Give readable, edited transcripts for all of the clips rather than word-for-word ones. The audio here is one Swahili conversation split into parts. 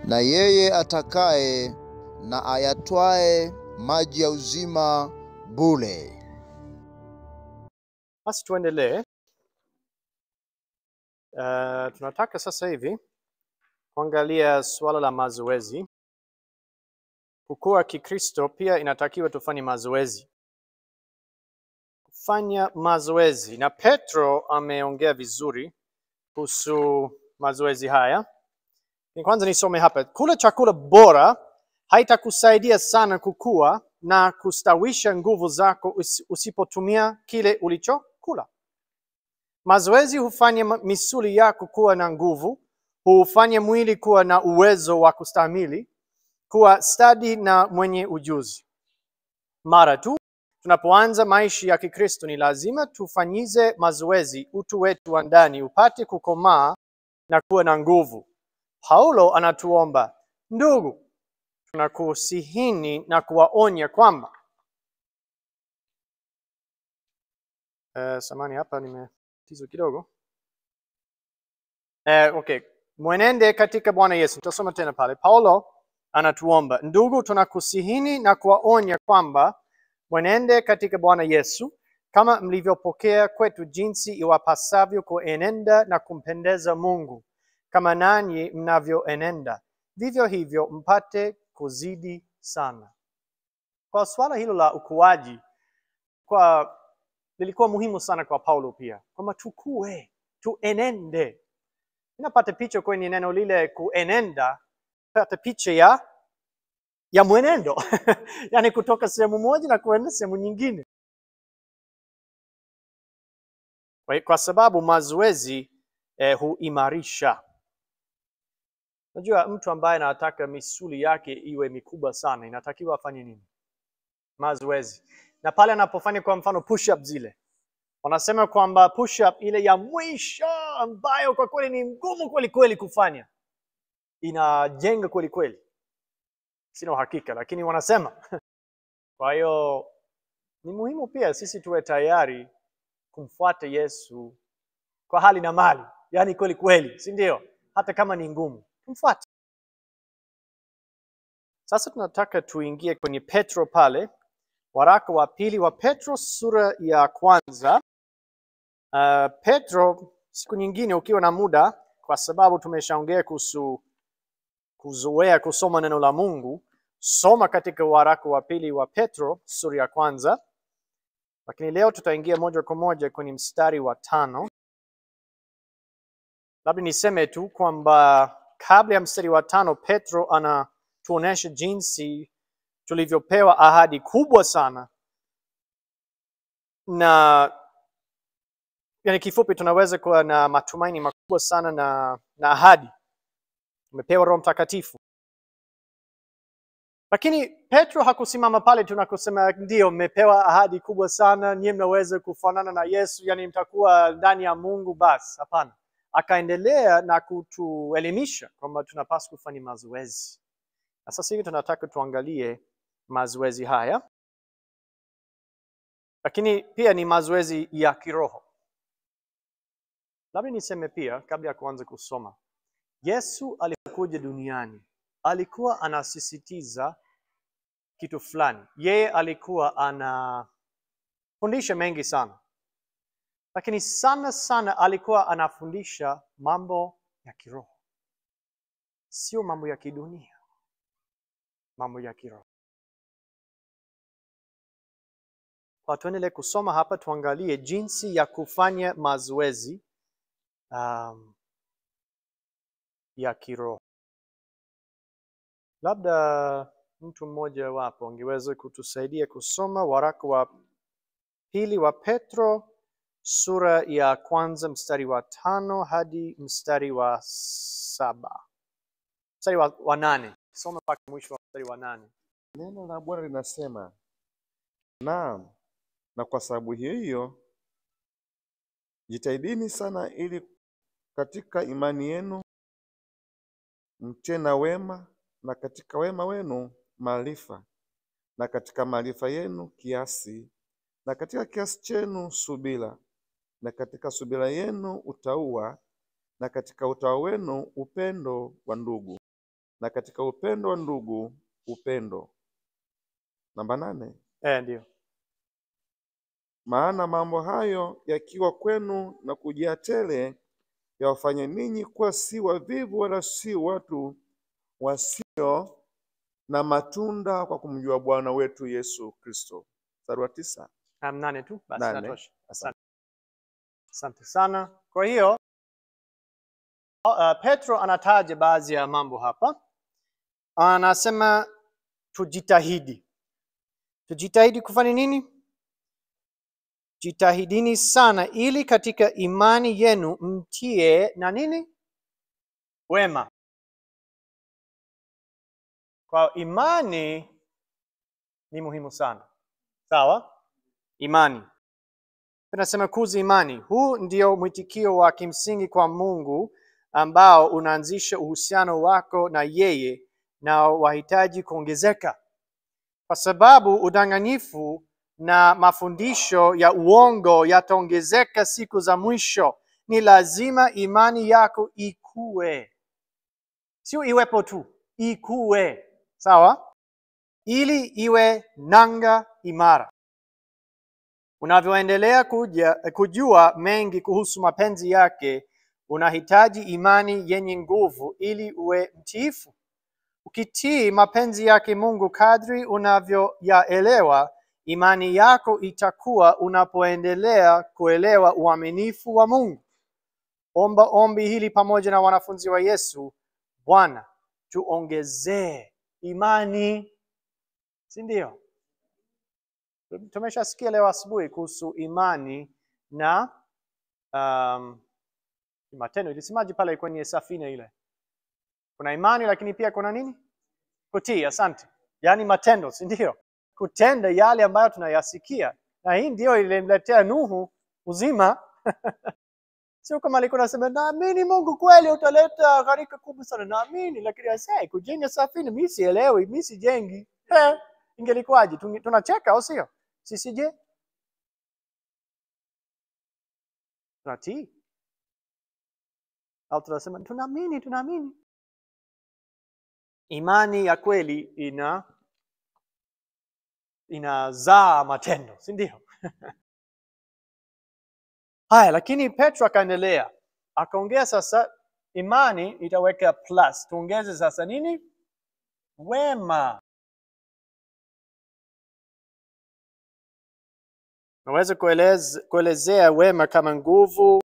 na yeye atakaye na ayatwae maji ya uzima bure. Basi tuendelee. Tunataka sasa hivi kuangalia swala la mazoezi. Kukua Kikristo pia inatakiwa tufanye mazoezi. Kufanya mazoezi. Na Petro ameongea vizuri kuhusu mazoezi haya. Kwanza nisome hapa. Kula chakula bora haitakusaidia sana kukua na kustawisha nguvu zako usipotumia kile ulichokula. Mazoezi hufanya misuli yako kuwa na nguvu, hufanya mwili kuwa na uwezo wa kustahimili, kuwa stadi na mwenye ujuzi. Mara tu tunapoanza maisha ya Kikristo ni lazima tufanyize mazoezi utu wetu wa ndani upate kukomaa na kuwa na nguvu. Paulo anatuomba, ndugu, tunakusihini na kuwaonya kwamba samani hapa nimetatizo kidogo. Mwenende katika Bwana Yesu. Tutasoma tena pale. Paulo anatuomba, ndugu, tunakusihini na kuwaonya kwamba mwenende katika Bwana Yesu kama mlivyopokea kwetu jinsi iwapasavyo kuenenda na kumpendeza Mungu, kama nanyi mnavyoenenda, vivyo hivyo mpate kuzidi sana. Kwa swala hilo la ukuaji lilikuwa muhimu sana kwa Paulo pia, kwamba tukue, tuenende. Ninapata picha kwenye neno lile kuenenda, pata picha ya mwenendo. Yaani kutoka sehemu moja na kuenda sehemu nyingine. Kwa sababu mazoezi huimarisha. Unajua mtu ambaye anataka misuli yake iwe mikubwa sana, inatakiwa afanye nini? Mazoezi. Na pale anapofanya kwa mfano push-up zile, wanasema kwamba push-up ile ya mwisho ambayo kwa kweli ni ngumu kweli kweli kufanya, inajenga kweli kweli. Sina uhakika, lakini wanasema. Kwa hiyo ni muhimu pia sisi tuwe tayari kumfuata Yesu kwa hali na mali. Yaani kweli kweli, si ndio? Hata kama ni ngumu, kumfuata. Sasa tunataka tuingie kwenye Petro pale. Waraka wa pili wa Petro sura ya kwanza. Petro, siku nyingine ukiwa na muda, kwa sababu tumeshaongea kuhusu kuzoea kusoma neno la Mungu, soma katika waraka wa pili wa Petro sura ya kwanza. Lakini leo tutaingia moja kwa moja kwenye mstari wa 5. Labda niseme tu kwamba kabla ya mstari wa 5 Petro anatuonesha jinsi tulivyopewa ahadi kubwa sana. Na yani kifupi tunaweza kuwa na matumaini makubwa sana na ahadi. Tumepewa Roho Mtakatifu. Lakini Petro hakusimama pale tunakusema ndio mmepewa ahadi kubwa sana, nyinyi mnaweza kufanana na Yesu, yani mtakuwa ndani ya Mungu basi. Hapana. Akaendelea na kutuelimisha kwamba tunapaswa kufanya mazoezi. Na sasa hivi tunataka tuangalie mazoezi haya. Lakini pia ni mazoezi ya kiroho. Labda niseme pia kabla ya kuanza kusoma. Yesu alikuja duniani. Alikuwa anasisitiza kitu fulani. Yeye alikuwa anafundisha mengi sana. Lakini sana sana alikuwa anafundisha mambo ya kiroho. Sio mambo ya kidunia. Mambo ya kiroho. Kwa tuendelee kusoma hapa tuangalie jinsi ya kufanya mazoezi ya kiroho. Labda mtu mmoja wapo angeweza kutusaidia kusoma waraka wa pili wa Petro sura ya kwanza mstari wa 5 hadi mstari wa 7. Mstari wa 8. Soma mpaka mwisho wa mstari wa 8. Neno la Bwana linasema, naam, na kwa sababu hiyo jitahidini sana ili katika imani yenu mtie na wema, na katika wema wenu maarifa, na katika maarifa yenu kiasi, na katika kiasi chenu subira, na katika subira yenu utauwa, na katika utauwa wenu upendo wa ndugu. na katika upendo wa ndugu upendo. Namba 8. Ndio. Maana mambo hayo yakiwa kwenu na kujaa tele, yawafanye ninyi kuwa si wavivu wala si watu wasio na matunda kwa kumjua Bwana wetu Yesu Kristo. Mstari wa 9. 8 tu basi 8. natosha. Asante sana. Kwa hiyo Petro anataja baadhi ya mambo hapa. Anasema tujitahidi. Tujitahidi kufanya nini? Jitahidini sana ili katika imani yenu mtie na nini? Wema. Kwa imani ni muhimu sana. Sawa? Imani. Tunasema kuzi imani. Huu ndio mwitikio wa kimsingi kwa Mungu ambao unaanzisha uhusiano wako na yeye na wahitaji kuongezeka. Kwa sababu udanganyifu na mafundisho ya uongo yataongezeka siku za mwisho, ni lazima imani yako ikue. Sio iwepo tu, ikue. Sawa? Ili iwe nanga imara. Unavyoendelea kujua mengi kuhusu mapenzi yake, unahitaji imani yenye nguvu ili uwe mtiifu. Ukitii mapenzi yake Mungu kadri unavyoyaelewa, imani yako itakuwa unapoendelea kuelewa uaminifu wa Mungu. Omba ombi hili pamoja na wanafunzi wa Yesu: Bwana, tuongezee imani. Si ndio? Tumeshasikia leo asubuhi kuhusu imani na matendo. Ilisemaje pale kwenye safina ile? Kuna imani lakini pia kuna nini? Kutii. Asante. Yaani matendo, si ndio? Kutenda yale ambayo tunayasikia. Na hii ndio ilimletea Nuhu uzima. Sio kama alikuwa anasema naamini Mungu kweli utaleta gharika kubwa sana, naamini, lakini asai kujenga safina mimi sielewi, mimi sijengi. Ingelikuwaje? Tunacheka au sio? Sisi je? Tunatii? Au tunasema tunaamini. Imani ya kweli inazaa matendo, si ndio? Haya, lakini Petro akaendelea. Akaongea sasa imani itaweka plus. Tuongeze sasa nini? Wema. Naweza kuelezea wema kama nguvu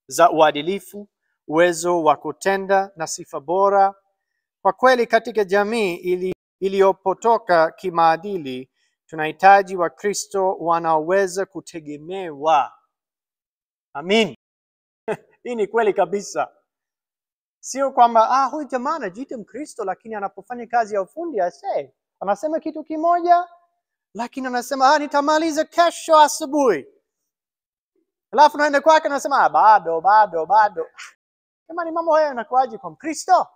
za uadilifu, uwezo wa kutenda na sifa bora. Kwa kweli katika jamii iliyopotoka kimaadili, tunahitaji Wakristo wanaoweza kutegemewa. Amin. Hii ni kweli kabisa. Sio kwamba huyu jamaa anajiita Mkristo lakini anapofanya kazi ya ufundi anasema kitu kimoja lakini anasema nitamaliza kesho asubuhi. Alafu naenda kwake anasema bado. Kama ni mambo haya yanakuaje kwa Mkristo?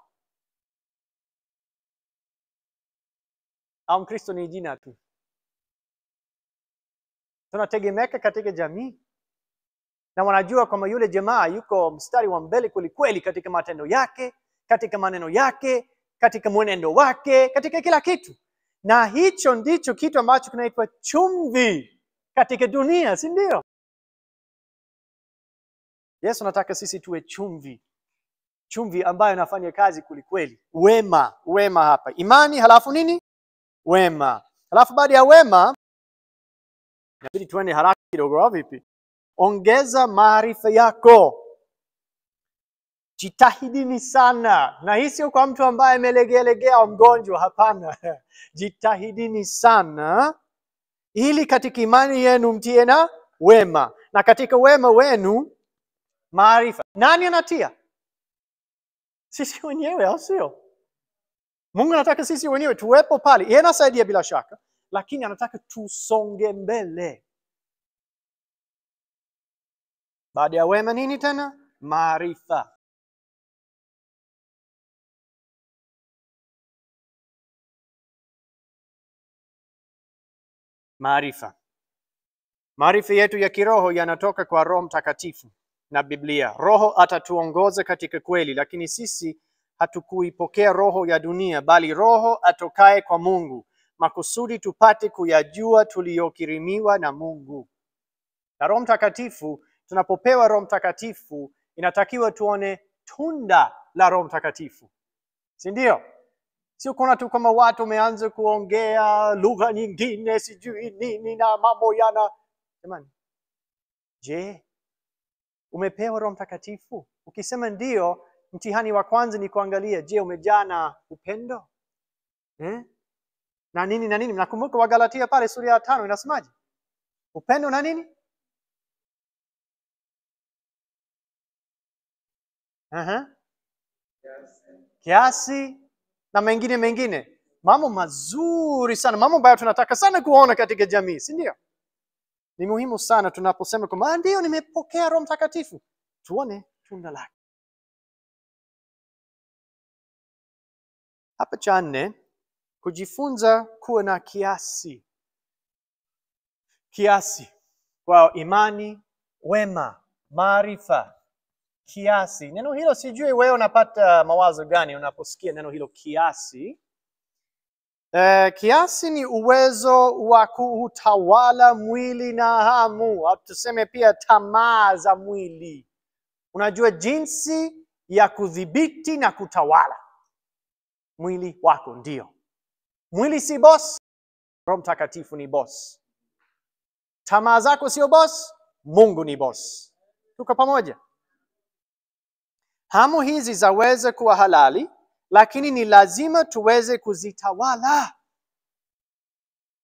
Au Mkristo ni jina tu? Tunategemeka katika jamii. Na wanajua kwamba yule jamaa yuko mstari wa mbele kweli katika matendo yake, katika maneno yake, katika mwenendo wake, katika kila kitu. Na hicho ndicho kitu ambacho kinaitwa chumvi katika dunia, si ndio? Yesu anataka sisi tuwe chumvi. Chumvi ambayo inafanya kazi kweli. Wema hapa. Imani halafu nini? Wema. Halafu baada ya wema, inabidi tuende haraka kidogo au vipi? Ongeza maarifa yako. Jitahidini sana. Na hii sio kwa mtu ambaye amelegea mgonjwa, hapana. Jitahidini sana ili katika imani yenu mtie na wema. Na katika wema wenu maarifa. Nani anatia? Sisi wenyewe, au sio? Mungu anataka sisi wenyewe tuwepo pale. Yeye anasaidia bila shaka, lakini anataka tusonge mbele. Baada ya wema nini tena? Maarifa. Maarifa. Maarifa yetu ya kiroho yanatoka kwa Roho Mtakatifu na Biblia. Roho atatuongoza katika kweli, lakini sisi hatukuipokea roho ya dunia, bali roho atokaye kwa Mungu, makusudi tupate kuyajua tuliyokirimiwa na Mungu. Na Roho Mtakatifu, tunapopewa Roho Mtakatifu, inatakiwa tuone tunda la Roho Mtakatifu, si ndio? Sio kuna tu kama watu wameanza kuongea lugha nyingine sijui nini na mambo yana. Jamani, je, umepewa Roho Mtakatifu? Ukisema ndio, mtihani wa kwanza ni kuangalia, je, umejaa na upendo? Na nini na nini? Mnakumbuka Wagalatia pale sura ya 5 inasemaje? Upendo na nini? Kiasi na mengine. Mambo mazuri sana, mambo ambayo tunataka sana kuona katika jamii, si ndio? Ni muhimu sana tunaposema kwamba ndio nimepokea Roho Mtakatifu, tuone tunda lake. Hapa cha 4, kujifunza kuwa na kiasi. Kiasi kwa imani, wema, maarifa. Kiasi. Neno hilo sijui wewe unapata mawazo gani unaposikia neno hilo kiasi. Kiasi ni uwezo wa kuutawala mwili na hamu, au tuseme pia tamaa za mwili. Unajua jinsi ya kudhibiti na kutawala mwili wako. Ndio, mwili si boss, Roho Mtakatifu ni boss. Tamaa zako sio boss, Mungu ni boss. Tuko pamoja? Hamu hizi zaweza kuwa halali, lakini ni lazima tuweze kuzitawala.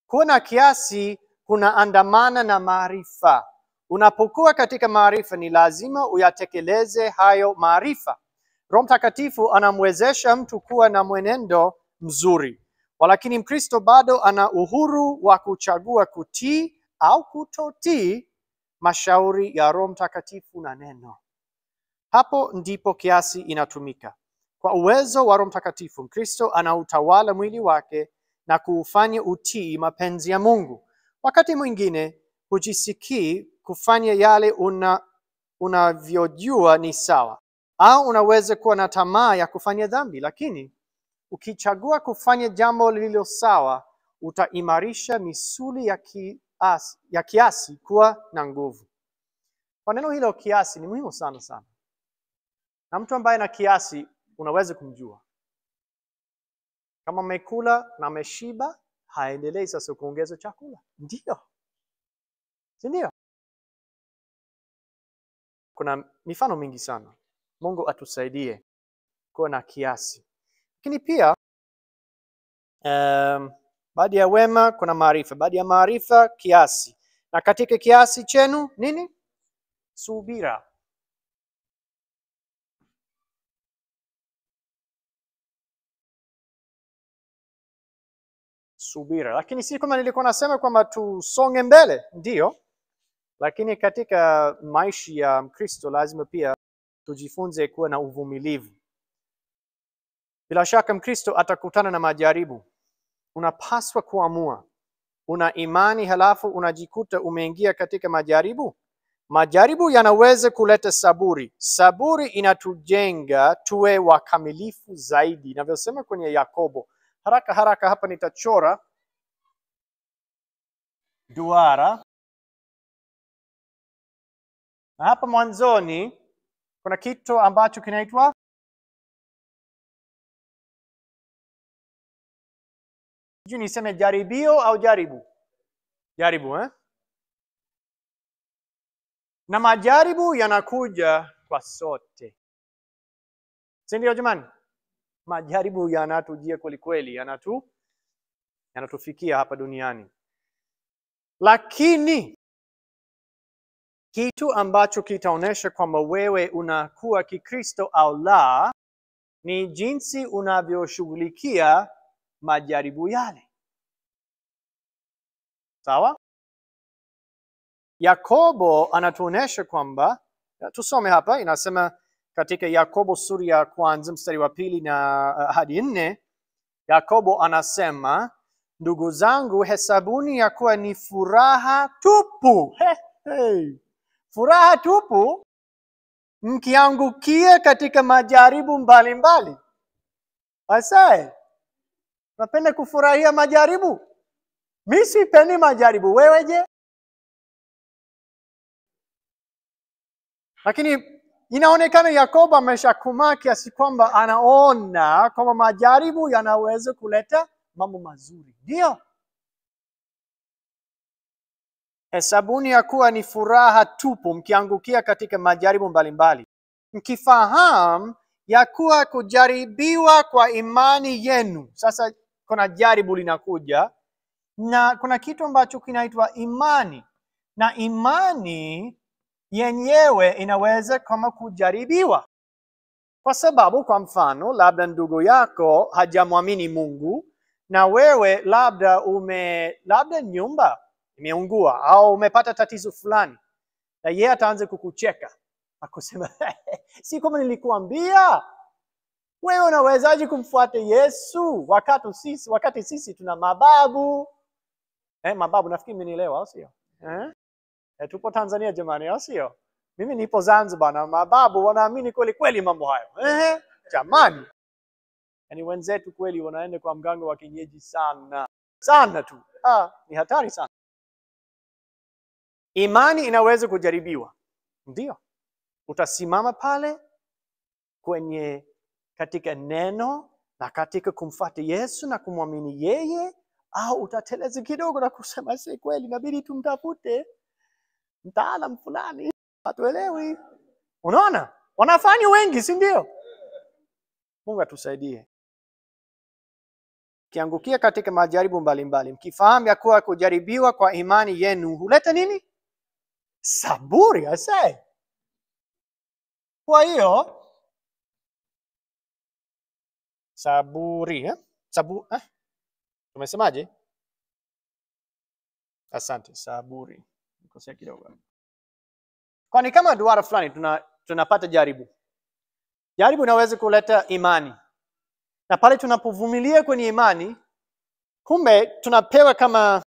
Kuwa na kiasi kunaandamana na maarifa. Unapokuwa katika maarifa, ni lazima uyatekeleze hayo maarifa. Roho Mtakatifu anamwezesha mtu kuwa na mwenendo mzuri, walakini Mkristo bado ana uhuru wa kuchagua kutii au kutotii mashauri ya Roho Mtakatifu na neno. Hapo ndipo kiasi inatumika. Kwa uwezo wa Roho Mtakatifu, Mkristo anautawala mwili wake na kuufanya utii mapenzi ya Mungu. Wakati mwingine hujisikii kufanya yale unavyojua ni sawa, au unaweza kuwa na tamaa ya kufanya dhambi, lakini ukichagua kufanya jambo lililo sawa, utaimarisha misuli ya kiasi kuwa na nguvu. Kwa neno hilo kiasi ni muhimu sana sana. Na mtu ambaye na kiasi unaweza kumjua. Kama amekula na ameshiba, haendelei sasa kuongeza chakula. Ndio. Si ndio? Kuna mifano mingi sana. Mungu atusaidie kuwa na kiasi. Lakini pia baada ya wema kuna maarifa. Baada ya maarifa kiasi. Na katika kiasi chenu nini? Subira. Subira. Lakini si kama nilikuwa nasema kwamba tusonge mbele, ndio. Lakini katika maisha ya Mkristo lazima pia tujifunze kuwa na uvumilivu. Bila shaka Mkristo atakutana na majaribu. Unapaswa kuamua. Una imani halafu unajikuta umeingia katika majaribu. Majaribu yanaweza kuleta saburi. Saburi inatujenga tuwe wakamilifu zaidi. Inavyosema kwenye Yakobo. Haraka hapa nitachora duara. Na hapa mwanzoni kuna kitu ambacho kinaitwa sijui niseme jaribio au jaribu. Jaribu, Na majaribu yanakuja kwa sote. Si ndio jamani? Majaribu yanatujia kweli kweli, yanatufikia hapa duniani. Lakini kitu ambacho kitaonesha kwamba wewe unakuwa Kikristo au la, ni jinsi unavyoshughulikia majaribu yale. Sawa? Yakobo anatuonesha kwamba, tusome hapa, inasema katika Yakobo sura ya 1 mstari wa 2 na hadi 4, Yakobo anasema, ndugu zangu, hesabuni ya kuwa ni furaha tupu. Furaha tupu mkiangukia katika majaribu mbalimbali. Ase, napenda kufurahia majaribu. Mimi sipendi majaribu, wewe je? Lakini inaonekana Yakobo ameshakomaa kiasi kwamba anaona kwamba majaribu yanaweza kuleta mambo mazuri. Ndio. Hesabuni ya kuwa ni furaha tupu mkiangukia katika majaribu mbalimbali, mkifahamu ya kuwa kujaribiwa kwa imani yenu. Sasa kuna jaribu linakuja na kuna kitu ambacho kinaitwa imani, na imani yenyewe inaweza kama kujaribiwa, kwa sababu kwa mfano labda ndugu yako hajamwamini Mungu na wewe labda nyumba imeungua au umepata tatizo fulani, na yeye ataanza kukucheka akusema si kama nilikuambia, wewe unawezaje kumfuata Yesu wakati sisi tuna mababu? Mababu, nafikiri mmenielewa au sio? Tupo Tanzania jamani, au sio? Mimi nipo Zanzibar na mababu wanaamini kweli kweli mambo hayo. Jamani. Yaani wenzetu kweli wanaenda kwa mganga wa kienyeji sana. Sana tu. Ni hatari sana. Imani inaweza kujaribiwa. Ndio. Utasimama pale katika neno na katika kumfuata Yesu na kumwamini yeye, au utateleza kidogo na kusema si kweli, inabidi tumtafute mtaalam fulani, hatuelewi. Unaona? Wanafanya wengi, si ndio? Mungu atusaidie. Kiangukia katika majaribu mbalimbali, mkifahamu ya kuwa kujaribiwa kwa imani yenu huleta nini? Saburi, ase. Kwa hiyo saburi, tumesemaje? Asante, saburi. Nikosea kidogo. Kwani kama duara fulani tunapata jaribu. Jaribu inaweza kuleta imani. Na pale tunapovumilia kwenye imani, kumbe tunapewa kama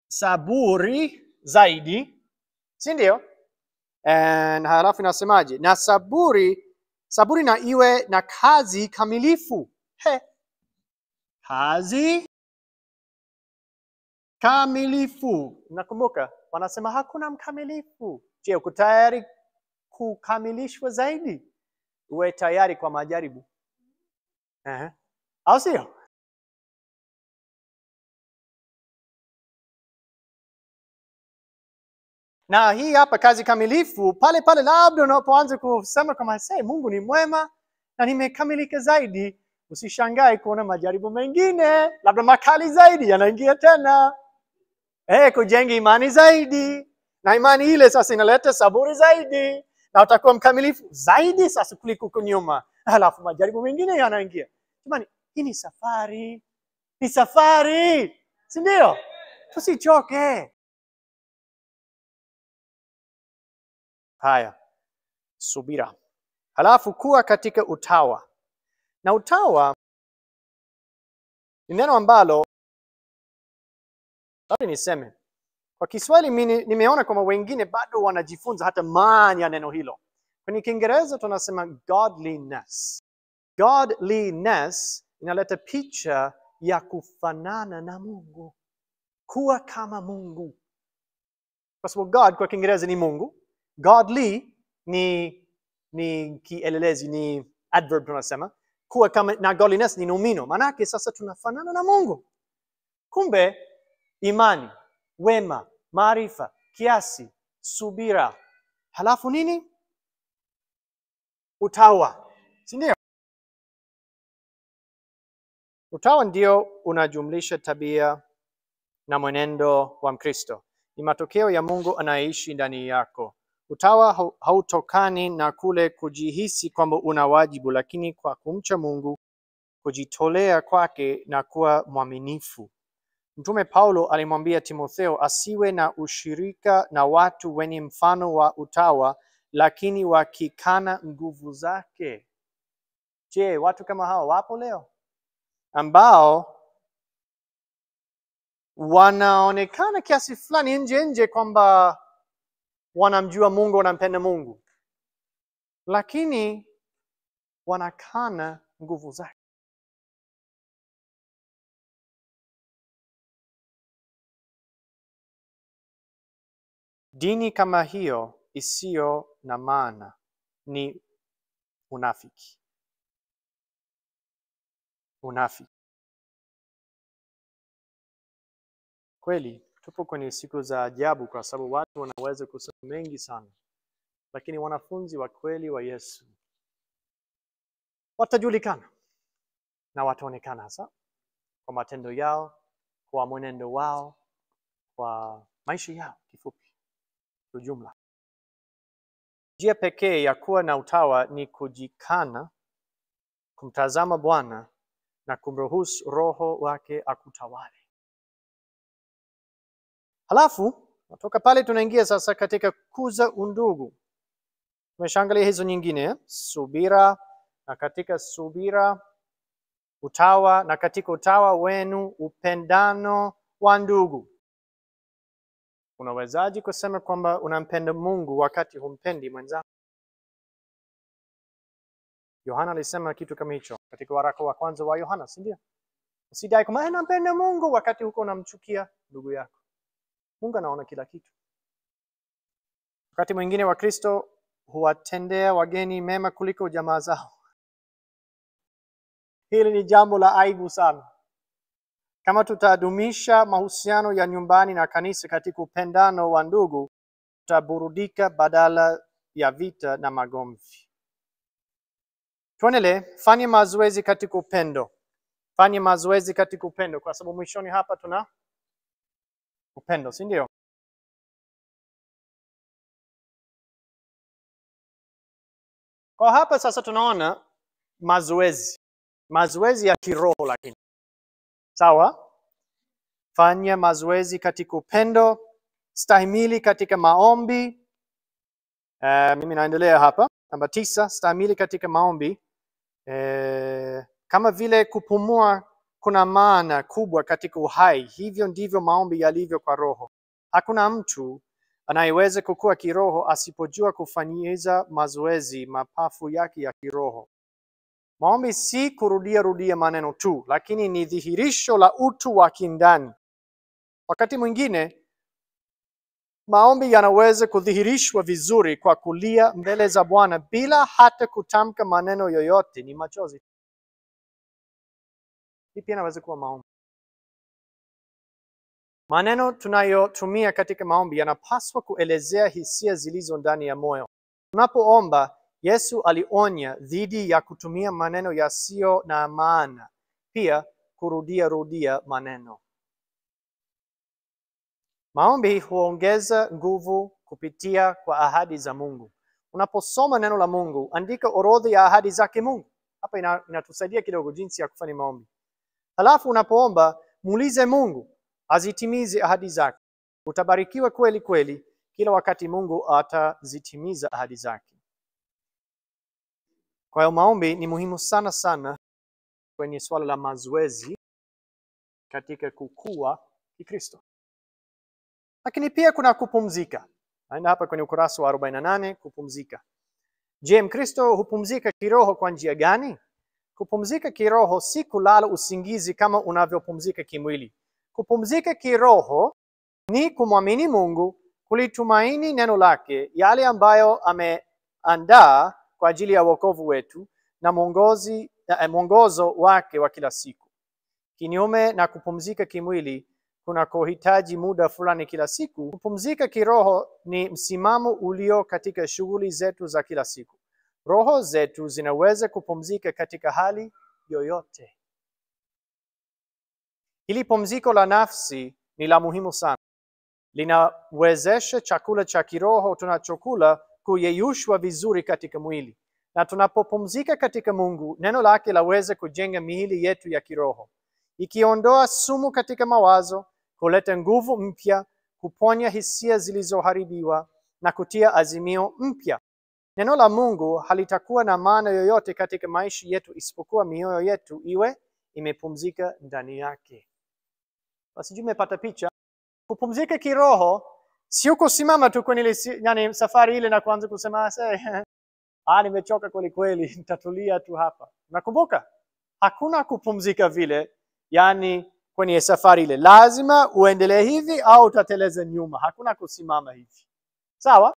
saburi zaidi. Si ndio? Na halafu inasemaje? Na saburi na iwe na kazi kamilifu. Kazi kamilifu. Nakumbuka wanasema hakuna mkamilifu. Je, uko tayari kukamilishwa zaidi? Uwe tayari kwa majaribu. Au sio? Na hii hapa kazi kamilifu, pale labda unapoanza kusema kama Mungu ni mwema na nimekamilika zaidi, usishangae kuona majaribu mengine labda makali zaidi yanaingia tena. Kujenga imani zaidi, na imani ile sasa inaleta saburi zaidi, na utakuwa mkamilifu zaidi sasa kuliko nyuma. Halafu majaribu mengine yanaingia. Jamani, hii ni safari. Ni safari. Si ndio? Tusichoke. Haya. Subira. Halafu kuwa katika utawa. Na utawa ni neno ambalo labda niseme kwa Kiswahili mimi nimeona kama wengine bado wanajifunza hata maana ya neno hilo. Kwenye Kiingereza tunasema godliness. Godliness inaleta picha ya kufanana na Mungu. Kuwa kama Mungu. Kwa sababu God kwa Kiingereza ni Mungu. Godly ni kielelezi, ni adverb tunasema. Kuwa kama, na godliness ni nomino. Maanake sasa tunafanana na Mungu. Kumbe imani, wema, maarifa, kiasi, subira. Halafu nini? Utawa. Si ndio? Utawa ndio unajumlisha tabia na mwenendo wa Mkristo. Ni matokeo ya Mungu anayeishi ndani yako. Utawa hautokani na kule kujihisi kwamba una wajibu, lakini kwa kumcha Mungu, kujitolea kwake na kuwa mwaminifu. Mtume Paulo alimwambia Timotheo asiwe na ushirika na watu wenye mfano wa utawa, lakini wakikana nguvu zake. Je, watu kama hao wapo leo? Ambao wanaonekana kiasi fulani nje kwamba wanamjua Mungu, wanampenda Mungu. Lakini wanakana nguvu zake. Dini kama hiyo isiyo na maana ni unafiki. Unafiki. Kweli, tupo kwenye siku za ajabu kwa sababu watu wanaweza kusema mengi sana. Lakini wanafunzi wa kweli wa Yesu watajulikana na wataonekana hasa kwa matendo yao, kwa mwenendo wao, kwa maisha yao kifupi, kwa ujumla. Njia pekee ya kuwa na utawa ni kujikana, kumtazama Bwana na kumruhusu Roho wake akutawale. Halafu, kutoka pale tunaingia sasa katika kuza undugu. Tumeshaangalia hizo nyingine, subira, na katika subira utawa, na katika utawa wenu upendano wa ndugu. Unawezaje kusema kwamba unampenda Mungu wakati humpendi mwenzako? Yohana alisema kitu kama hicho katika waraka wa kwanza wa Yohana, si ndio? Usidai kama nampenda Mungu wakati huko unamchukia ndugu yako. Mungu anaona kila kitu. Wakati mwingine wa Kristo huwatendea wageni mema kuliko jamaa zao. Hili ni jambo la aibu sana. Kama tutadumisha mahusiano ya nyumbani na kanisa katika upendano wa ndugu, tutaburudika badala ya vita na magomvi. Tuendelee, fanya mazoezi katika upendo. Fanya mazoezi katika upendo, kwa sababu mwishoni hapa tuna upendo, si ndio? Kwa hapa sasa tunaona mazoezi ya kiroho lakini. Sawa? Fanya mazoezi katika upendo, stahimili katika maombi. Mimi naendelea hapa. Namba 9, stahimili katika maombi. Kama vile kupumua kuna maana kubwa katika uhai, hivyo ndivyo maombi yalivyo kwa roho. Hakuna mtu anayeweza kukua kiroho asipojua kufanyiza mazoezi mapafu yake ya kiroho. Maombi si kurudia maneno tu, lakini ni dhihirisho la utu wa kindani. Wakati mwingine, maombi yanaweza kudhihirishwa vizuri kwa kulia mbele za Bwana bila hata kutamka maneno yoyote, ni machozi. Hii pia inaweza kuwa maombi. Maneno tunayotumia katika maombi yanapaswa kuelezea hisia zilizo ndani ya moyo. Tunapoomba, Yesu alionya dhidi ya kutumia maneno yasiyo na maana, pia kurudia maneno. Maombi huongeza nguvu kupitia kwa ahadi za Mungu. Unaposoma neno la Mungu, andika orodha ya ahadi zake Mungu. Hapa inatusaidia kidogo jinsi ya kufanya maombi. Halafu unapoomba, muulize Mungu azitimize ahadi zake. Utabarikiwa kweli kweli kila wakati Mungu atazitimiza ahadi zake. Kwa hiyo maombi ni muhimu sana kwenye swala la mazoezi katika kukua Kikristo. Lakini pia kuna kupumzika. Naenda hapa kwenye ukurasa wa 48, kupumzika. Je, Mkristo hupumzika kiroho kwa njia gani? Kupumzika kiroho si kulala usingizi kama unavyopumzika kimwili. Kupumzika kiroho ni kumwamini Mungu, kulitumaini neno lake, yale ambayo ameandaa kwa ajili ya wokovu wetu na mwongozo wake wa kila siku. Kinyume na kupumzika kimwili kunakohitaji muda fulani kila siku, kupumzika kiroho ni msimamo ulio katika shughuli zetu za kila siku. Roho zetu zinaweza kupumzika katika hali yoyote. Hili pumziko la nafsi ni la muhimu sana. Linawezesha chakula cha kiroho tunachokula kuyeyushwa vizuri katika mwili. Na tunapopumzika katika Mungu, neno lake laweza kujenga miili yetu ya kiroho. Ikiondoa sumu katika mawazo, kuleta nguvu mpya, kuponya hisia zilizoharibiwa na kutia azimio mpya. Neno la Mungu halitakuwa na maana yoyote katika maisha yetu isipokuwa mioyo yetu iwe imepumzika ndani yake. Basi umepata picha. Kupumzika kiroho sio kusimama tu kwenye safari ile na kuanza kusema nimechoka kweli kweli, nitatulia tu hapa. Nakumbuka, hakuna kupumzika vile, yani kwenye safari ile. Lazima uendelee hivi au utateleza nyuma. Hakuna kusimama hivi. Sawa?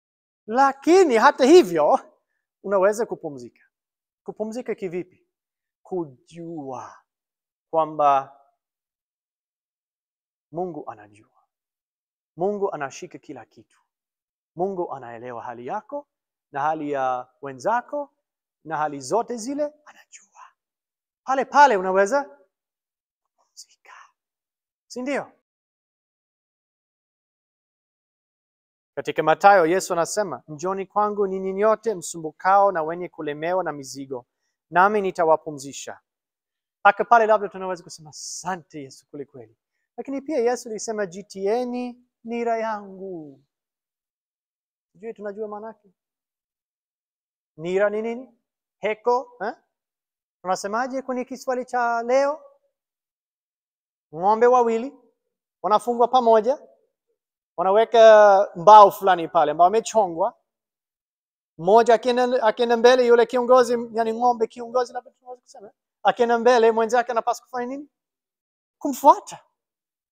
Lakini hata hivyo, unaweza kupumzika. Kupumzika kivipi? Kujua kwamba Mungu anajua. Mungu anashika kila kitu. Mungu anaelewa hali yako na hali ya wenzako na hali zote zile anajua. Pale pale unaweza kupumzika. Si ndio? Katika Mathayo Yesu anasema, "Njoni kwangu ninyi nyote msumbukao na wenye kulemewa na mizigo, nami nitawapumzisha." Haka pale labda tunaweza kusema asante Yesu kweli kweli. Lakini pia Yesu alisema jitieni nira yangu. Je, tunajua maana yake? Nira ni nini? Heko, Tunasemaje kwenye Kiswahili cha leo? Ng'ombe wawili wanafungwa pamoja, wanaweka mbao fulani pale ambao wamechongwa. Mmoja akienda mbele, yule kiongozi, yani ng'ombe kiongozi, labda tunaweza kusema, akienda mbele, mwenzake anapaswa kufanya nini? Kumfuata.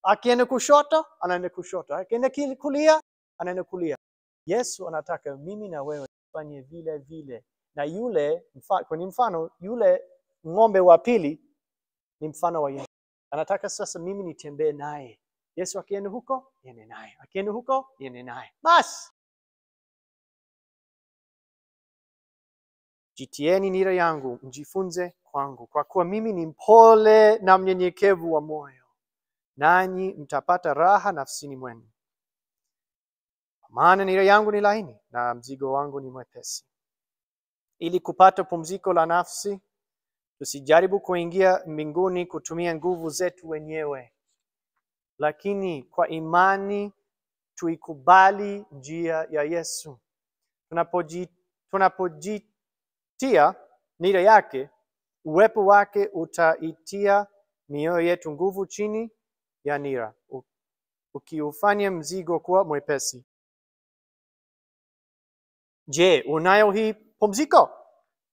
Akienda kushoto, anaenda kushoto. Akienda kulia, anaenda kulia. Yesu anataka mimi na wewe tufanye vile vile. Na yule kwenye mfano, yule ng'ombe wa pili ni mfano wa Yesu. Anataka sasa mimi nitembee naye. Yesu akienda huko, niende naye. Akienda huko, niende naye. Basi. Jitieni nira yangu, mjifunze kwangu, kwa kuwa mimi ni mpole na mnyenyekevu wa moyo, nanyi mtapata raha nafsini mwenu. Maana nira yangu ni laini na mzigo wangu ni mwepesi. Ili kupata pumziko la nafsi, tusijaribu kuingia mbinguni kutumia nguvu zetu wenyewe, lakini kwa imani tuikubali njia ya Yesu. Tunapojitia nira yake, uwepo wake utaitia mioyo yetu nguvu chini ya nira, ukiufanya mzigo kuwa mwepesi. Je, unayo hii pumziko?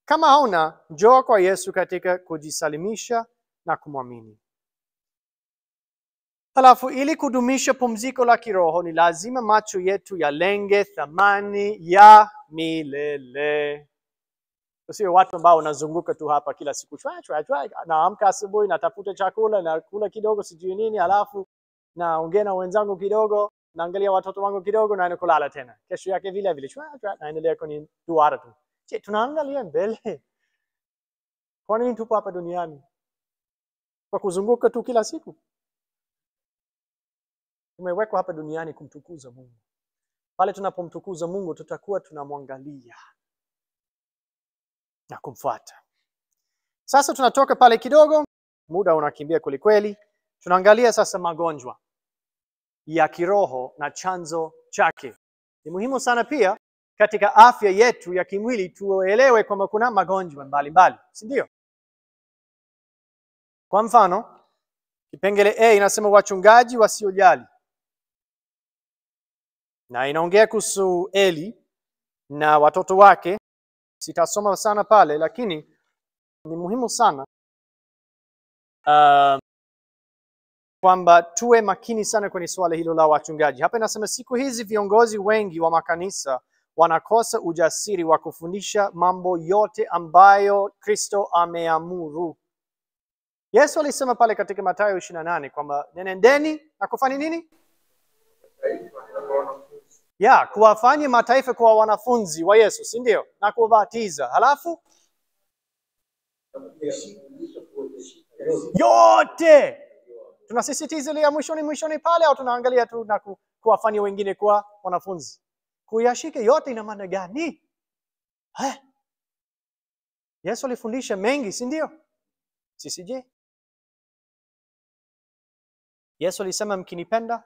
Kama hauna, njoo kwa Yesu katika kujisalimisha na kumwamini. Halafu ili kudumisha pumziko la kiroho ni lazima macho yetu yalenge thamani ya milele. Sio watu ambao wanazunguka tu hapa kila siku. Naamka asubuhi, natafuta chakula, nakula kidogo sijui nini, halafu naongea na wenzangu kidogo, naangalia watoto wangu kidogo, na kulala tena. Kesho yake vile vile naendelea kwenye duara tu. Je, tunaangalia mbele? Kwa nini tupo hapa duniani? Kwa kuzunguka tu kila siku? Tumewekwa hapa duniani kumtukuza Mungu. Pale tunapomtukuza Mungu, tutakuwa tunamwangalia na kumfuata. Sasa tunatoka pale kidogo, muda unakimbia kweli kweli. Tunaangalia sasa magonjwa ya kiroho na chanzo chake. Ni muhimu sana pia katika afya yetu ya kimwili tuelewe kwamba kuna magonjwa mbalimbali, si ndio? Kwa mfano, kipengele A inasema wachungaji wasiojali. Na inaongea kuhusu Eli na watoto wake. Sitasoma sana pale, lakini ni muhimu sana kwamba tuwe makini sana kwenye swala hilo la wachungaji. Hapa inasema siku hizi viongozi wengi wa makanisa wanakosa ujasiri wa kufundisha mambo yote ambayo Kristo ameamuru. Yesu alisema pale katika Mathayo 28 kwamba nendeni na kufanya nini? Kuwafanya mataifa kuwa wanafunzi wa Yesu, si ndio? Na kuwabatiza. Halafu yote tunasisitiza ile ya mwishoni pale, au tunaangalia tu na kuwafanya wengine kuwa wanafunzi? Kuyashika yote ina maana gani? Yesu alifundisha mengi, si ndio? Sisi je? Yesu alisema mkinipenda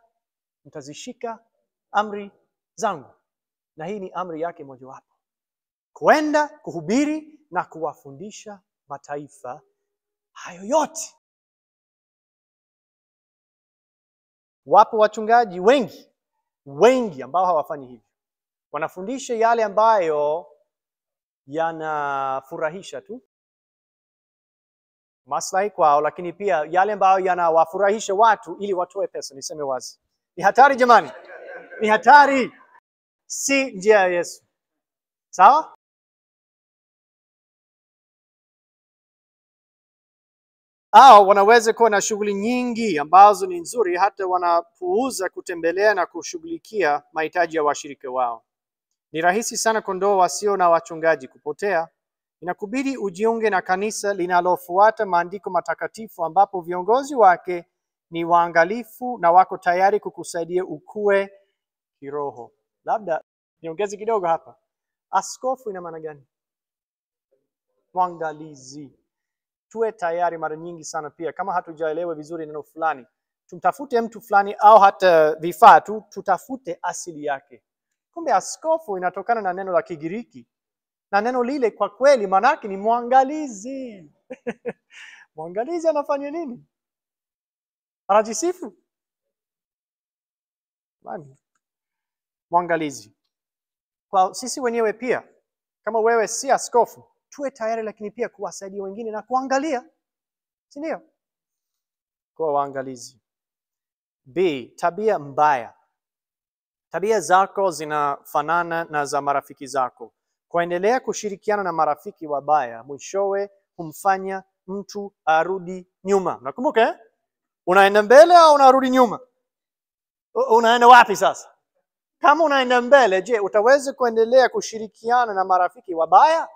mtazishika amri zangu. Na hii ni amri yake mojawapo. Kwenda kuhubiri na kuwafundisha mataifa hayo yote. Wapo wachungaji wengi ambao hawafanyi hivyo. Wanafundisha yale ambayo yanafurahisha tu maslahi kwao, lakini pia yale ambayo yanawafurahisha watu ili watoe pesa. Niseme wazi, ni hatari jamani, ni hatari, si njia ya Yesu. Sawa? Au wanaweza kuwa na shughuli nyingi ambazo ni nzuri, hata wanapuuza kutembelea na kushughulikia mahitaji ya washirika wao. Ni rahisi sana kondoo wasio na wachungaji kupotea. Inakubidi ujiunge na kanisa linalofuata maandiko matakatifu, ambapo viongozi wake ni waangalifu na wako tayari kukusaidia ukue kiroho. Labda niongeze kidogo hapa. Askofu ina maana gani? Mwangalizi. Tuwe tayari mara nyingi sana pia, kama hatujaelewa vizuri neno fulani, tumtafute mtu fulani au hata vifaa tu, tutafute asili yake. Kumbe askofu inatokana na neno la Kigiriki, na neno lile kwa kweli maana yake ni mwangalizi. Mwangalizi anafanya nini? Anajisifu? Bani. Mwangalizi. Kwa sisi wenyewe pia, kama wewe si askofu, tuwe tayari lakini pia kuwasaidia wengine na kuangalia. Si ndio? Kwa waangalizi. B, tabia mbaya. Tabia zako zinafanana na za marafiki zako. Kuendelea kushirikiana na marafiki wabaya, mwishowe humfanya mtu arudi nyuma. Nakumbuka eh? Unaenda mbele au unarudi nyuma? Unaenda wapi sasa? Kama unaenda mbele, je, utaweza kuendelea kushirikiana na marafiki wabaya?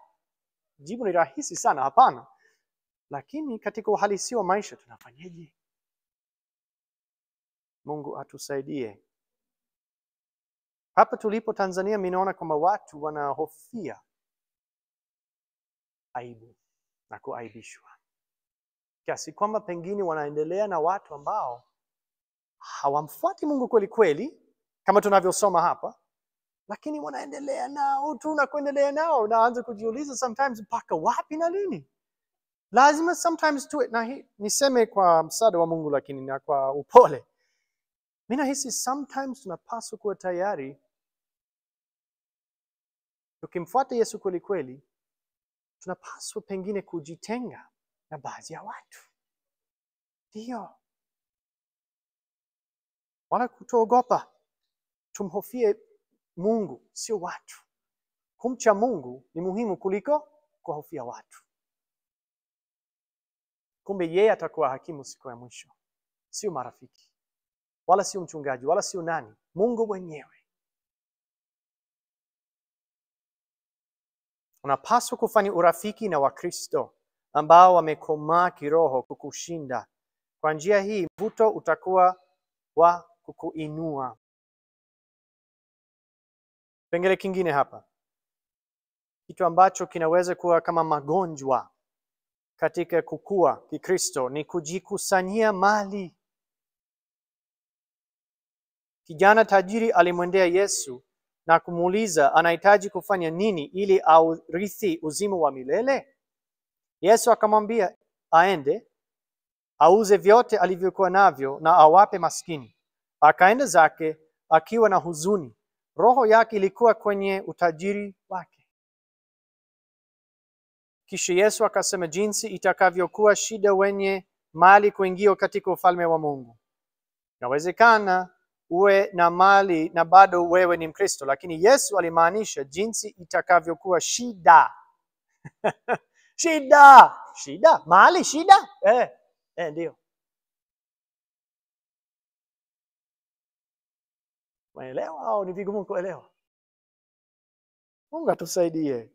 Jibu ni rahisi sana, hapana. Lakini katika uhalisia wa maisha tunafanyaje? Mungu atusaidie. Hapa tulipo Tanzania, minaona kwamba watu wanahofia aibu na kuaibishwa, kiasi kwamba pengine wanaendelea na watu ambao hawamfuati Mungu kweli kweli, kama tunavyosoma hapa, lakini wanaendelea nao tu na kuendelea nao. Naanza kujiuliza sometimes, mpaka wapi na lini? Lazima sometimes tuwe na niseme kwa msaada wa Mungu, lakini na kwa upole. Mimi nahisi sometimes tunapaswa kuwa tayari, tukimfuata Yesu kweli kweli, tunapaswa pengine kujitenga na baadhi ya watu. Ndio. Wala kutoogopa. Tumhofie Mungu, sio watu. Kumcha Mungu ni muhimu kuliko kuhofia watu. Kumbe yeye atakuwa hakimu siku ya mwisho. Sio marafiki, wala sio mchungaji, wala sio nani. Mungu mwenyewe. Unapaswa kufanya urafiki na Wakristo ambao wamekomaa kiroho kukushinda. Kwa njia hii, mvuto utakuwa wa kukuinua. Pengine kingine hapa, kitu ambacho kinaweza kuwa kama magonjwa katika kukua Kikristo ni kujikusanyia mali. Kijana tajiri alimwendea Yesu na kumuuliza anahitaji kufanya nini ili aurithi uzima wa milele. Yesu akamwambia aende, auze vyote alivyokuwa navyo na awape maskini. Akaenda zake akiwa na huzuni. Roho yake ilikuwa kwenye utajiri wake. Kisha Yesu akasema jinsi itakavyokuwa shida wenye mali kuingia katika ufalme wa Mungu. Inawezekana uwe na mali na bado wewe ni Mkristo, lakini Yesu alimaanisha jinsi itakavyokuwa shida. Shida, mali shida? Ndio. Unaelewa au ni vigumu kuelewa? Mungu atusaidie.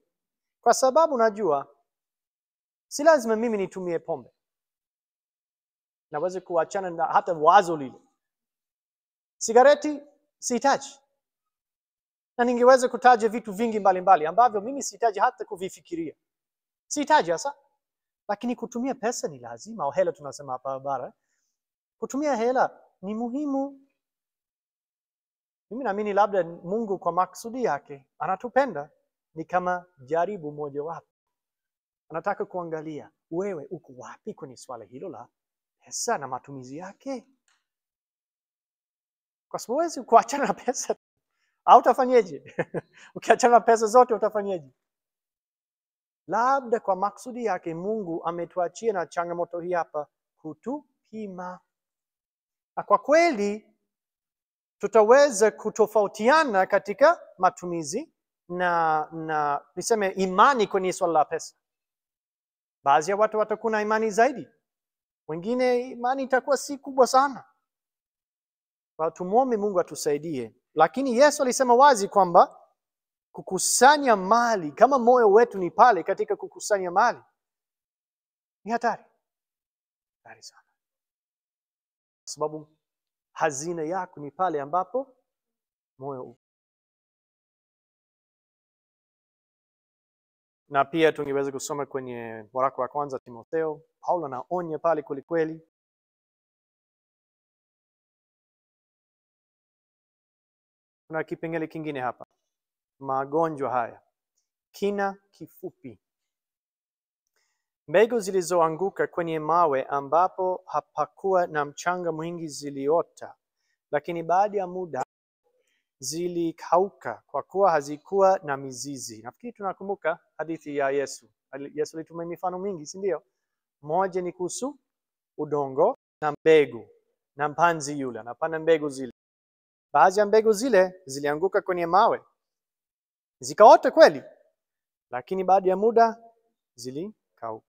Kwa sababu najua si lazima mimi nitumie pombe. Naweza kuachana na hata wazo lile. Sigareti sihitaji. Na ningeweza kutaja vitu vingi mbalimbali ambavyo mimi sihitaji hata kuvifikiria. Sihitaji hasa. Lakini kutumia pesa ni lazima, au hela tunasema hapa bara. Kutumia hela ni muhimu. Mimi naamini labda Mungu kwa makusudi yake anatupenda, ni kama jaribu moja wapo. Anataka kuangalia wewe uko wapi kwenye swala hilo la pesa na matumizi yake. Kwa sababu huwezi kuachana na pesa. Au utafanyeje? Ukiachana na pesa zote utafanyeje? Labda kwa maksudi yake Mungu ametuachia na changamoto hii hapa kutupima. Na kwa kweli tutaweza kutofautiana katika matumizi na niseme imani kwenye swala la pesa. Baadhi ya watu watakuwa na imani zaidi, wengine imani itakuwa si kubwa sana. Kwa tumuombe Mungu atusaidie. Lakini Yesu alisema wazi kwamba kukusanya mali, kama moyo wetu ni pale katika kukusanya mali, ni hatari. Hatari sana. Kwa sababu hazina yako ni pale ambapo moyo upo. Na pia tungeweza kusoma kwenye waraka wa kwanza Timotheo, Paulo anaonya pale kweli. Kuna kipengele kingine hapa. Magonjwa haya. Kina kifupi. Mbegu zilizoanguka kwenye mawe ambapo hapakuwa na mchanga mwingi ziliota, lakini baada ya muda zilikauka kwa kuwa hazikuwa na mizizi. Nafikiri tunakumbuka hadithi ya Yesu. Yesu alitumia mifano mingi, si ndio? Moja ni kuhusu udongo na mbegu, na mpanzi yule anapanda mbegu zile. Baadhi ya mbegu zile zilianguka kwenye mawe, zikaota kweli, lakini baada ya muda zilikauka.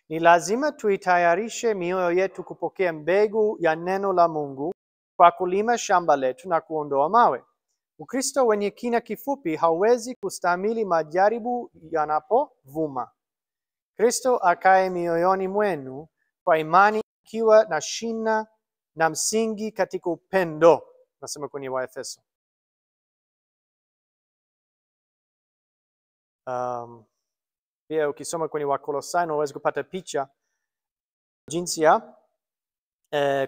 Ni lazima tuitayarishe mioyo yetu kupokea mbegu ya neno la Mungu kwa kulima shamba letu na kuondoa mawe. Ukristo wenye kina kifupi hauwezi kustahimili majaribu yanapovuma. Kristo akae mioyoni mwenu kwa imani, ikiwa na shina na msingi katika upendo. Nasema kwenye Waefeso. Pia ukisoma kwenye Wakolosai unaweza kupata picha jinsi ya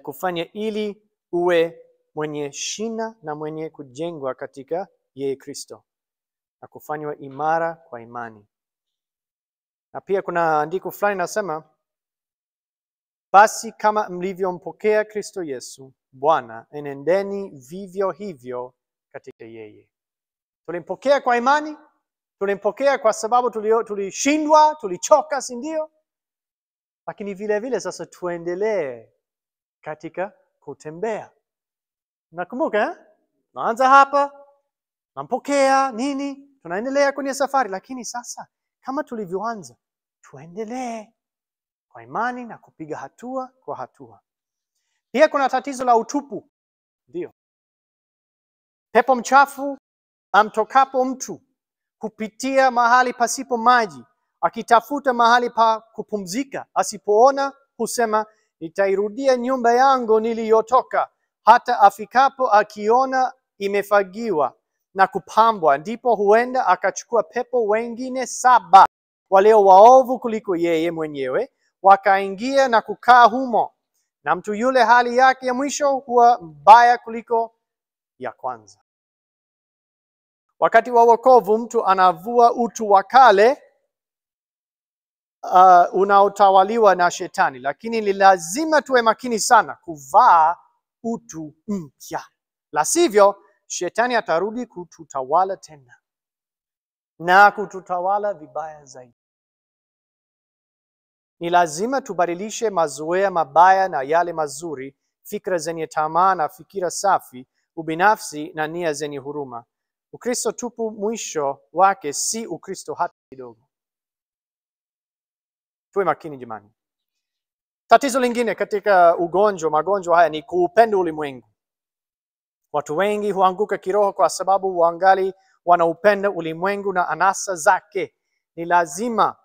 kufanya ili uwe mwenye shina na mwenye kujengwa katika yeye Kristo na kufanywa imara kwa imani. Na pia kuna andiko fulani nasema, basi kama mlivyompokea Kristo Yesu Bwana, enendeni vivyo hivyo katika yeye. Tulimpokea kwa imani, tulimpokea kwa sababu tulishindwa, tulichoka, si ndio? Lakini vile vile sasa tuendelee katika kutembea. Nakumbuka, naanza hapa, nampokea nini, tunaendelea kwenye safari, lakini sasa kama tulivyoanza, tuendelee kwa imani na kupiga hatua kwa hatua. Pia kuna tatizo la utupu. Ndio. Pepo mchafu amtokapo mtu kupitia mahali pasipo maji, akitafuta mahali pa kupumzika, asipoona husema, nitairudia nyumba yangu niliyotoka. Hata afikapo akiona imefagiwa na kupambwa, ndipo huenda akachukua pepo wengine 7 walio waovu kuliko yeye mwenyewe, wakaingia na kukaa humo. Na mtu yule hali yake ya mwisho huwa mbaya kuliko ya kwanza. Wakati wa wokovu mtu anavua utu wa kale unaotawaliwa na shetani, lakini ni lazima tuwe makini sana kuvaa utu mpya. La sivyo shetani atarudi kututawala tena na kututawala vibaya zaidi. Ni lazima tubadilishe mazoea mabaya na yale mazuri, fikra zenye tamaa na fikira safi, ubinafsi na nia zenye huruma. Ukristo tupu mwisho wake si Ukristo hata kidogo. Tuwe makini jamani. Tatizo lingine katika magonjwa haya ni kuupenda ulimwengu. Watu wengi huanguka kiroho kwa sababu wangali wanaupenda ulimwengu na anasa zake. Ni lazima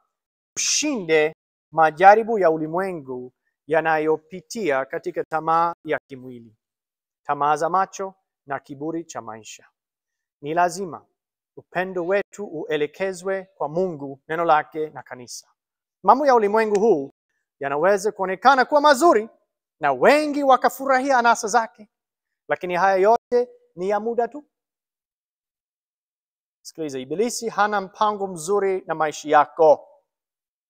ushinde majaribu ya ulimwengu yanayopitia katika tamaa ya kimwili, tamaa za macho na kiburi cha maisha. Ni lazima upendo wetu uelekezwe kwa Mungu, neno lake na kanisa. Mambo ya ulimwengu huu yanaweza kuonekana kuwa mazuri na wengi wakafurahia anasa zake, lakini haya yote ni ya muda tu. Sikiliza, Ibilisi hana mpango mzuri na maisha yako.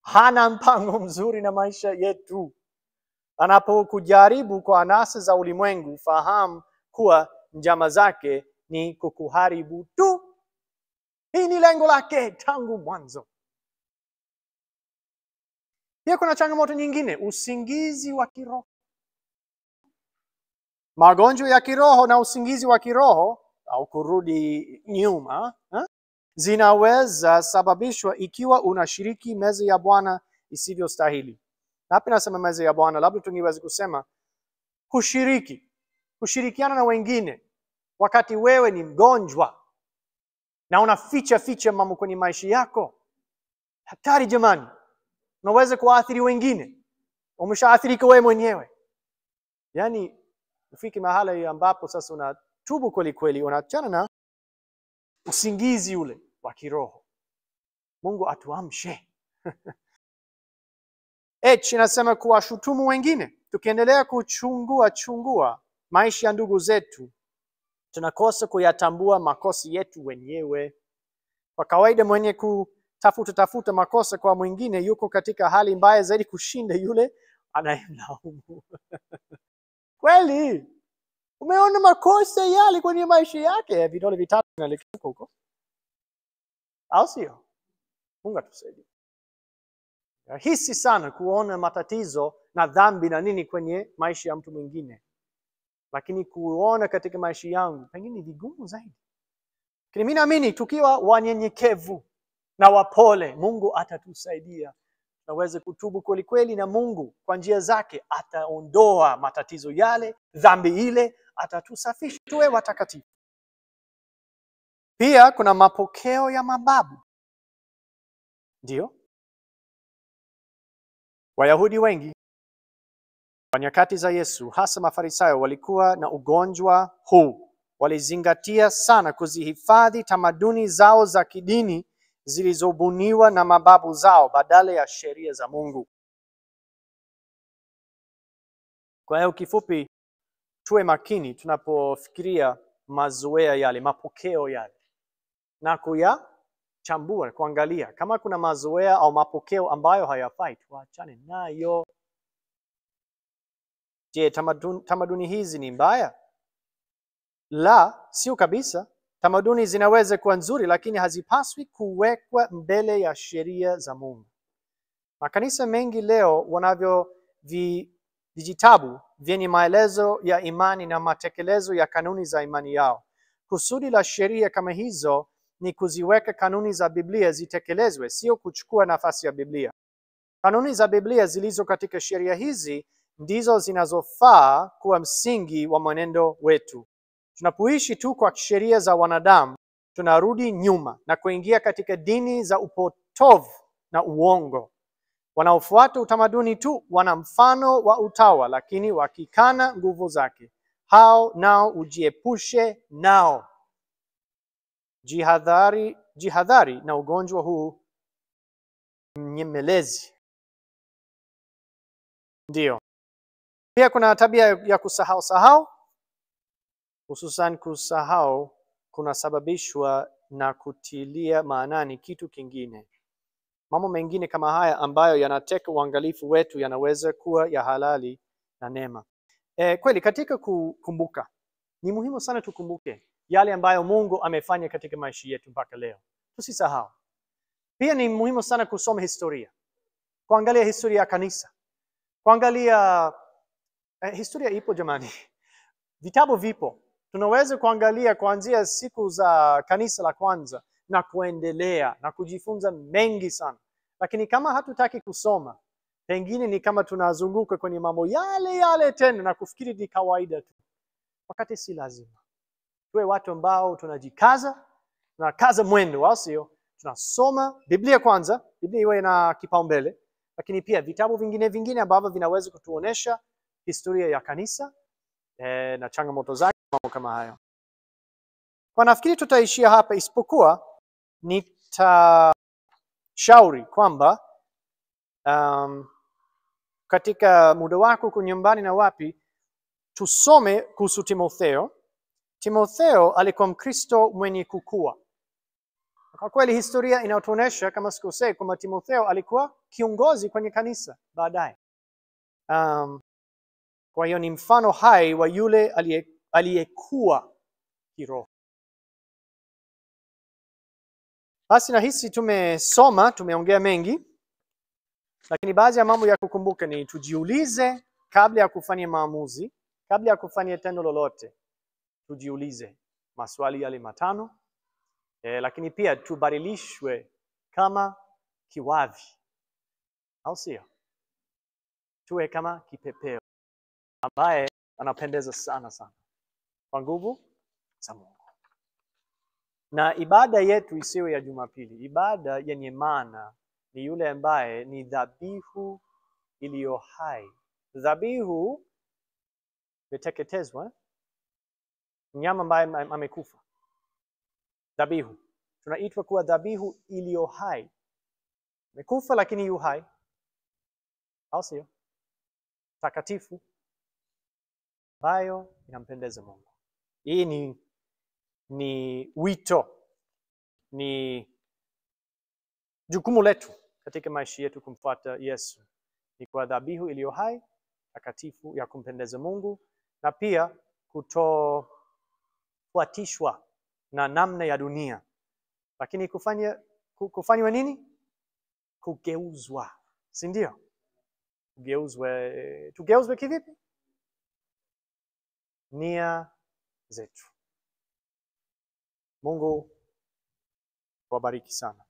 Hana mpango mzuri na maisha yetu. Anapokujaribu kwa anasa za ulimwengu, fahamu kuwa njama zake ni kukuharibu tu. Hii ni lengo lake tangu mwanzo. Pia kuna changamoto nyingine, usingizi wa kiroho. Magonjwa ya kiroho na usingizi wa kiroho au kurudi nyuma zinaweza sababishwa ikiwa unashiriki meza ya Bwana isivyostahili. Hapa nasema meza ya Bwana, labda tungeweza kusema kushirikiana na wengine wakati wewe ni mgonjwa na unaficha mambo kwenye maisha yako. Hatari jamani. Unaweza kuathiri wengine. Umeshaathirika wewe mwenyewe. Yaani ufike mahali ambapo sasa unatubu kweli, unaachana na usingizi ule wa kiroho. Mungu atuamshe. Inasema kuwashutumu wengine. Tukiendelea kuchungua maisha ya ndugu zetu, tunakosa kuyatambua makosa yetu wenyewe. Kwa kawaida mwenye kutafuta makosa kwa mwingine yuko katika hali mbaya zaidi kushinda yule anayemlaumu. Kweli? Umeona makosa yale kwenye maisha yake, vidole vitatu vinaelekea huko. Au sio? Mungu atusaidie. Rahisi sana kuona matatizo na dhambi na nini kwenye maisha ya mtu mwingine. Lakini kuona katika maisha yangu pengine ni vigumu zaidi. Lakini mimi naamini tukiwa wanyenyekevu na wapole, Mungu atatusaidia. Tunaweza kutubu kweli na Mungu kwa njia zake ataondoa matatizo yale, dhambi ile, atatusafisha tuwe watakatifu. Pia kuna mapokeo ya mababu. Ndio. Wayahudi wengi kwa nyakati za Yesu, hasa Mafarisayo, walikuwa na ugonjwa huu. Walizingatia sana kuzihifadhi tamaduni zao za kidini zilizobuniwa na mababu zao badala ya sheria za Mungu. Kwa hiyo kifupi, tuwe makini tunapofikiria mazoea yale, mapokeo yale, na kuyachambua, kuangalia kama kuna mazoea au mapokeo ambayo hayafai, tuachane nayo. Je, tamaduni hizi ni mbaya? La, sio kabisa. Tamaduni zinaweza kuwa nzuri, lakini hazipaswi kuwekwa mbele ya sheria za Mungu. Makanisa mengi leo wanavyo vijitabu vyenye maelezo ya imani na matekelezo ya kanuni za imani yao. Kusudi la sheria kama hizo ni kuziweka kanuni za Biblia zitekelezwe, sio kuchukua nafasi ya Biblia. Kanuni za Biblia zilizo katika sheria hizi ndizo zinazofaa kuwa msingi wa mwenendo wetu. Tunapoishi tu kwa sheria za wanadamu, tunarudi nyuma na kuingia katika dini za upotovu na uongo. Wanaofuata utamaduni tu wana mfano wa utawa, lakini wakikana nguvu zake. Hao nao ujiepushe nao. Jihadhari na ugonjwa huu mnyemelezi. Ndio. Pia kuna tabia ya kusahau. Hususan kusahau kunasababishwa na kutilia maanani kitu kingine. Mambo mengine kama haya ambayo yanateka uangalifu wetu yanaweza kuwa ya halali na neema. Kweli katika kukumbuka, ni muhimu sana tukumbuke yale ambayo Mungu amefanya katika maisha yetu mpaka leo. Tusisahau. Pia ni muhimu sana kusoma historia. Kuangalia historia ya kanisa. Kuangalia historia ipo jamani. Vitabu vipo. Tunaweza kuangalia kuanzia siku za kanisa la kwanza na kuendelea na kujifunza mengi sana. Lakini kama hatutaki kusoma, pengine ni kama tunazunguka kwenye mambo yale tena na kufikiri ni kawaida tu. Wakati si lazima. Tuwe watu ambao tunajikaza, tunakaza mwendo, au sio? Tunasoma Biblia kwanza, Biblia iwe na kipaumbele, lakini pia vitabu vingine ambavyo vinaweza kutuonesha historia ya kanisa na changamoto zake, mambo kama hayo. Kwa nafikiri tutaishia hapa, isipokuwa nitashauri kwamba katika muda wako kwa nyumbani na wapi, tusome kuhusu Timotheo. Timotheo alikuwa Mkristo mwenye kukua. Kwa kweli historia inatuonesha kama sikosei kwamba Timotheo alikuwa kiongozi kwenye kanisa baadaye. Kwa hiyo ni mfano hai wa yule aliyekuwa kiroho. Basi nahisi tumeongea mengi. Lakini baadhi ya mambo ya kukumbuka ni tujiulize kabla ya kufanya maamuzi, kabla ya kufanya tendo lolote, tujiulize maswali yale matano. Lakini pia tubadilishwe kama kiwavi, au sio? Tuwe kama kipepeo ambaye anapendeza sana sana kwa nguvu za Mungu. Na ibada yetu isiwe ya Jumapili. Ibada yenye maana ni yule ambaye ni dhabihu iliyo hai. Dhabihu imeteketezwa, mnyama ambaye amekufa. Dhabihu tunaitwa kuwa dhabihu iliyo hai. Amekufa lakini yu hai, au sio? Takatifu, ambayo inampendeza Mungu. Hii ni wito, ni jukumu letu katika maisha yetu kumfuata Yesu. Ni kwa dhabihu iliyo hai, takatifu, ya kumpendeza Mungu, na pia kutofuatishwa na namna ya dunia. Lakini kufanywa nini? Kugeuzwa, si ndio? Tugeuzwe kivipi? Nia zetu. Mungu wabariki sana.